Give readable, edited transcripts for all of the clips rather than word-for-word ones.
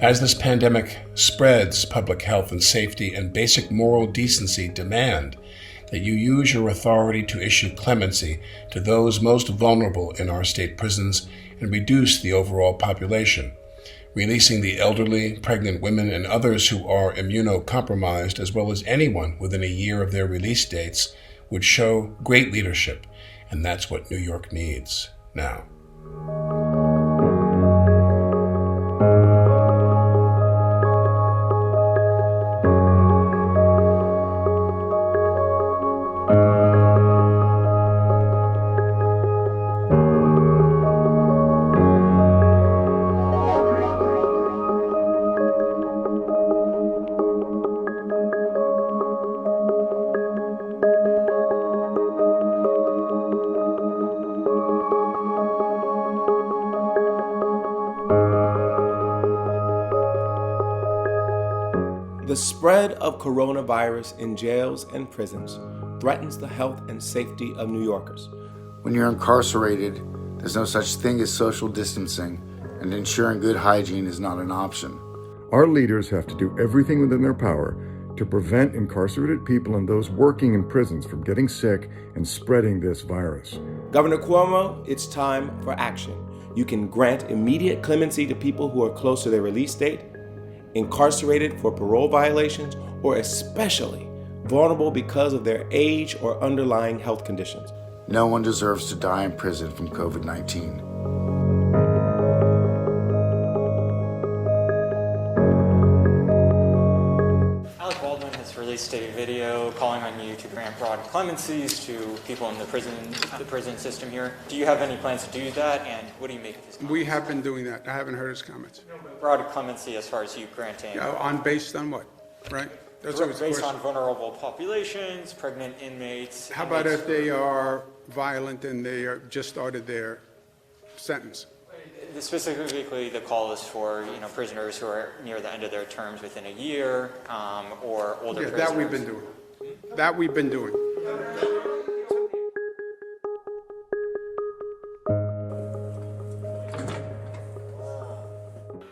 As this pandemic spreads, public health and safety and basic moral decency demand that you use your authority to issue clemency to those most vulnerable in our state prisons and reduce the overall population. Releasing the elderly, pregnant women, and others who are immunocompromised, as well as anyone within a year of their release dates, would show great leadership, and that's what New York needs now. The spread of coronavirus in jails and prisons threatens the health and safety of New Yorkers. When you're incarcerated, there's no such thing as social distancing, and ensuring good hygiene is not an option. Our leaders have to do everything within their power to prevent incarcerated people and those working in prisons from getting sick and spreading this virus. Governor Cuomo, it's time for action. You can grant immediate clemency to people who are close to their release date, incarcerated for parole violations, or especially vulnerable because of their age or underlying health conditions. No one deserves to die in prison from COVID-19. Alec Baldwin has released a video calling on you to grant broad clemencies to people in the prison system here. Do you have any plans to do that, and what do you make of his comments? We have been doing that. I haven't heard his comments. Broad clemency as far as you granting. Based on what, right? That's always the based question. on vulnerable populations, pregnant inmates. How about if they are violent and they are just started their sentence? Specifically, the call is for prisoners who are near the end of their terms within a year, or older prisoners. That we've been doing. That we've been doing.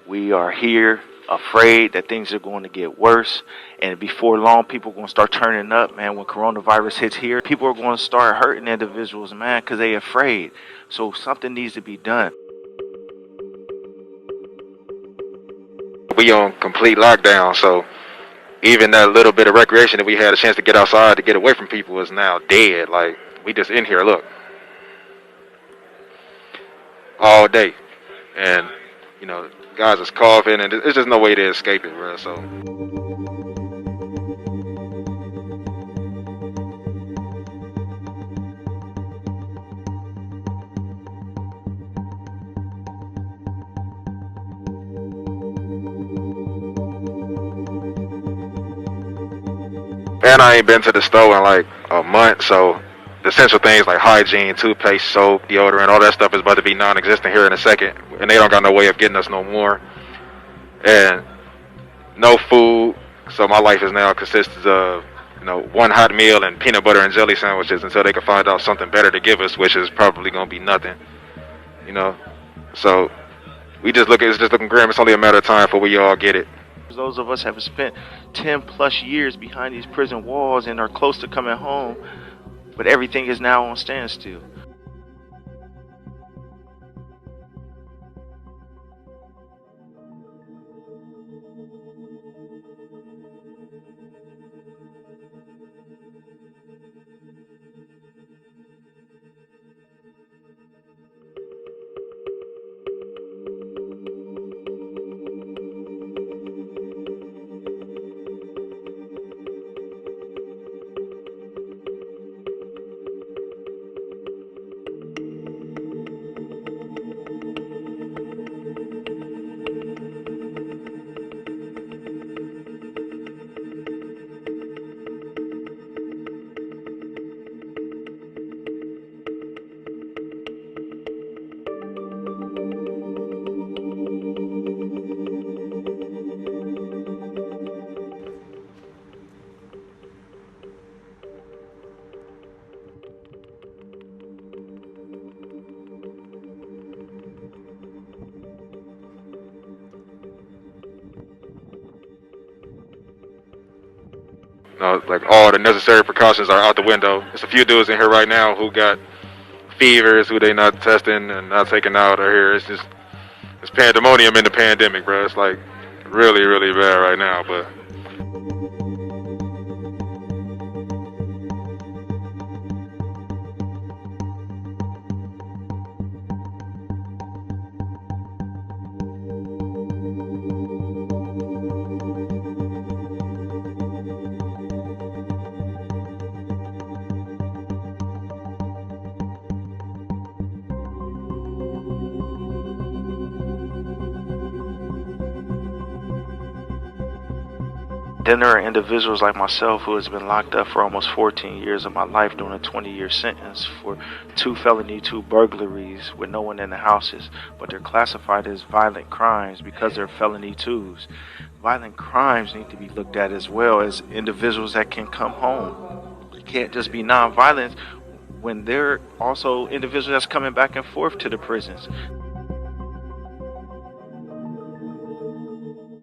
We are here afraid that things are going to get worse, and before long people are going to start turning up, man. When coronavirus hits here, people are going to start hurting individuals, man, because they're afraid. So something needs to be done. We on complete lockdown, so even that little bit of recreation that we had a chance to get outside to get away from people is now dead. Like, we just in here, look, all day, and guys is coughing, and there's just no way to escape it, bro. So. And I ain't been to the store in like a month, so the essential things like hygiene, toothpaste, soap, deodorant, all that stuff is about to be non-existent here in a second, and they don't got no way of getting us no more. And no food, so my life is now consists of one hot meal and peanut butter and jelly sandwiches until they can find out something better to give us, which is probably gonna be nothing. So it's just looking grim. It's only a matter of time before we all get it. Those of us have spent 10 plus years behind these prison walls and are close to coming home, but everything is now on standstill. like all the necessary precautions are out the window. There's a few dudes in here right now who got fevers, who they not testing and not taking out are here. It's pandemonium in the pandemic, bro. It's like really, really bad right now, but. Then there are individuals like myself who has been locked up for almost 14 years of my life doing a 20-year sentence for 2 felony 2 burglaries with no one in the houses, but they're classified as violent crimes because they're felony 2s. Violent crimes need to be looked at as well as individuals that can come home. It can't just be non-violent when they're also individuals that's coming back and forth to the prisons.